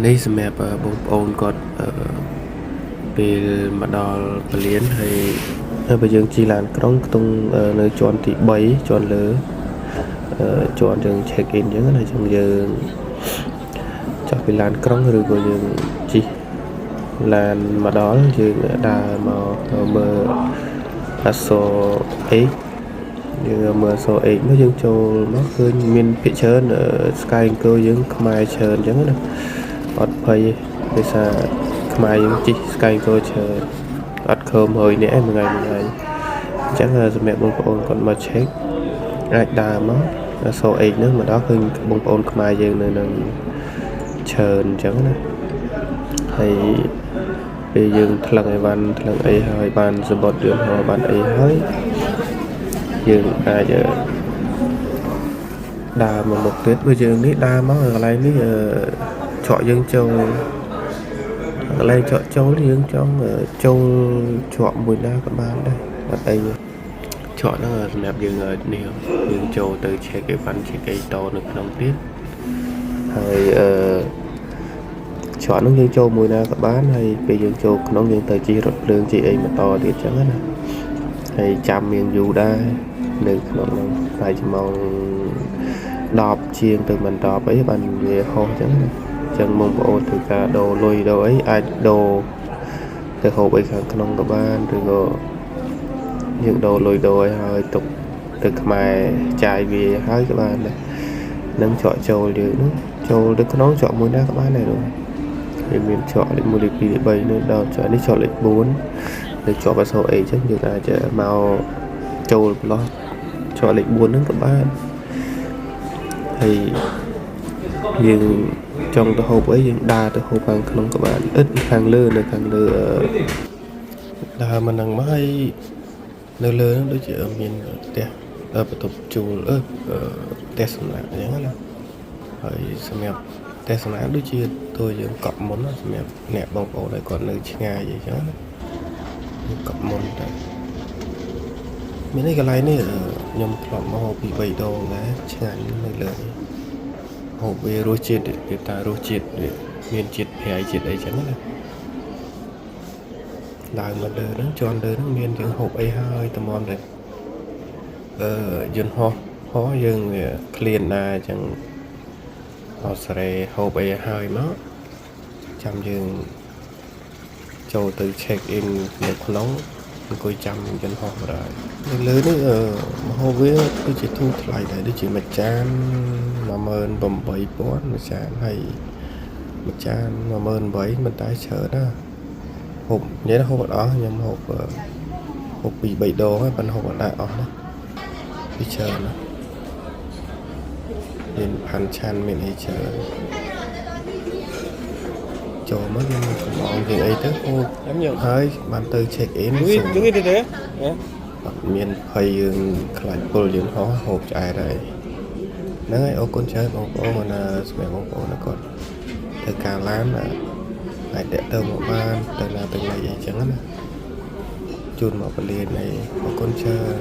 នេះសម្រាប់បងប្អូនគាត់ពេលមកដល់ពលានហើយបើយើងជិះឡានក្រុងក្នុងនៅជាន់ទី3ជាន់លើជាន់យើង check in អញ្ចឹងណាចឹងយើងចុះពីឡានក្រុងឬក៏យើងជិះឡានមកដល់យើងដើរមកមើលអក្សរ X យើងមើលអក្សរ X មកយើងចូលមកឃើញមានភាគច្រើន Sky Anchor យើងខ្មែរច្រើនអញ្ចឹងណាអត់ភ័យដោយសារខ្មែរយើងជិះ Sky Anchor ច្រើនអត់ខើ100នាក់ឯងមួយថ្ងៃអញ្ចឹងសម្រាប់បងប្អូនគាត់មក check អាចដើរមកអក្សរ X ហ្នឹងមកដល់ឃើញបងប្អូនខ្មែរយើងនៅនឹងច្រើនអញ្ចឹងណាហើយពេលយើងថ្លឹងអីវ៉ាន់ថ្លឹងអីហើយបានសម្បត្តិយន្តហោះបានអីហើយយើងអាចដើរមកមុខទៀតបើយើងនេះដើរមកកន្លែងនេះឆក់យើងចូលកន្លែងឆក់ចូលយើងចង់ចូលឆក់មួយណាក៏បានដែរអត់អីឆក់ហ្នឹងសម្រាប់យើងនេះយើងចូលទៅ check អីវ៉ាន់ check អីតនៅក្នុងទៀតហើយឆក់ហ្នឹងយើងចូលមួយណាក៏បានហើយពេលយើងចូលក្នុងយើងទៅជិះរថភ្លើងជិះអីបន្តទៀតចឹងណាហើយចាំមានយូរដែរនៅក្នុងហ្នឹងតែម៉ោង10ជាងទៅមិន10អីបានវាហោះចឹងណាចឹងបងប្អូនធ្វើការដូរលុយដូរអីអាចដូរទៅហូបអីខាងក្នុងក៏បានឬក៏យើងដូរលុយដូរឲ្យហើយទុកទៅខ្មែរចាយវាហើយក៏បានដែរនឹងឆក់ចូលយើងនោះចូលទៅក្នុងឆក់មួយណាក៏បានដែរនោះវាមានឆក់លេខ1លេខ2លេខ3នោះដល់ឆក់នេះឆក់លេខ4ទៅឆក់អក្សរ A ចឹងយើងអាចមកចូលប្លោះឆក់លេខ4ហ្នឹងក៏បានហើយយើងចង់ទៅហូបអីយើងដើរទៅហូបខាងក្នុងក៏បានអិតខាងលើនៅខាងលើដើរមកនឹងមកហើយនៅលើហ្នឹងដូចជាមានផ្ទះបន្ទប់ជួលផ្ទះសំណាក់អញ្ចឹងណាហើយសម្រាប់ផ្ទះសំណាក់ដូចជាតួយើងកប់មុនសម្រាប់អ្នកបងប្អូនដែលគាត់នៅឆ្ងាយអញ្ចឹងណាយើងកប់មុនតែមានអីកន្លែងនេះខ្ញុំធ្លាប់មកហូបពី3ដងដែរឆ្ងាញ់នៅលើហូបវារសជាតិវាតារសជាតិវាមានជាតិប្រៃជាតិអីចឹងណាឡើងមកលើហ្នឹងជាន់លើហ្នឹងមានយើងហូបអីហើយតម្រាំតែយន្តហោះយើងវាឃ្លានដែរអញ្ចឹងអត់ស្រែហូបអីហើយមកចាំយើងចូលទៅ check in នៅក្នុងអង្គុយចាំយន្តហោះបណ្ដោយនៅលើនេះមហោបវាគឺជាធូរថ្លៃដែរដូចជាមួយចាន18000មួយចានហើយមួយចាន18000មិនតែច្រើនណាហូបនិយាយហូបអត់អស់ខ្ញុំហូបពី3ដងហើយប៉ុន្តែហូបអត់ដែរអស់ណាពីច្រើនណាមានផាន់ឆាន់មានអីច្រើនចូលមកខ្ញុំកំងជាងអីទៅហូបខ្ញុំហើយបានទៅ check in ជួយទេអត់មានភ័យយើងខ្លាចពុលយើងហោះហូបឆ្អែតហើយហ្នឹងហើយអរគុណច្រើនបងប្អូនសម្រាប់បងប្អូនគាត់ធ្វើការឡានអាចតាក់ទងមកបានទៅណាទៅណីអីចឹងណាជូនមកពលានអីអរគុណច្រើន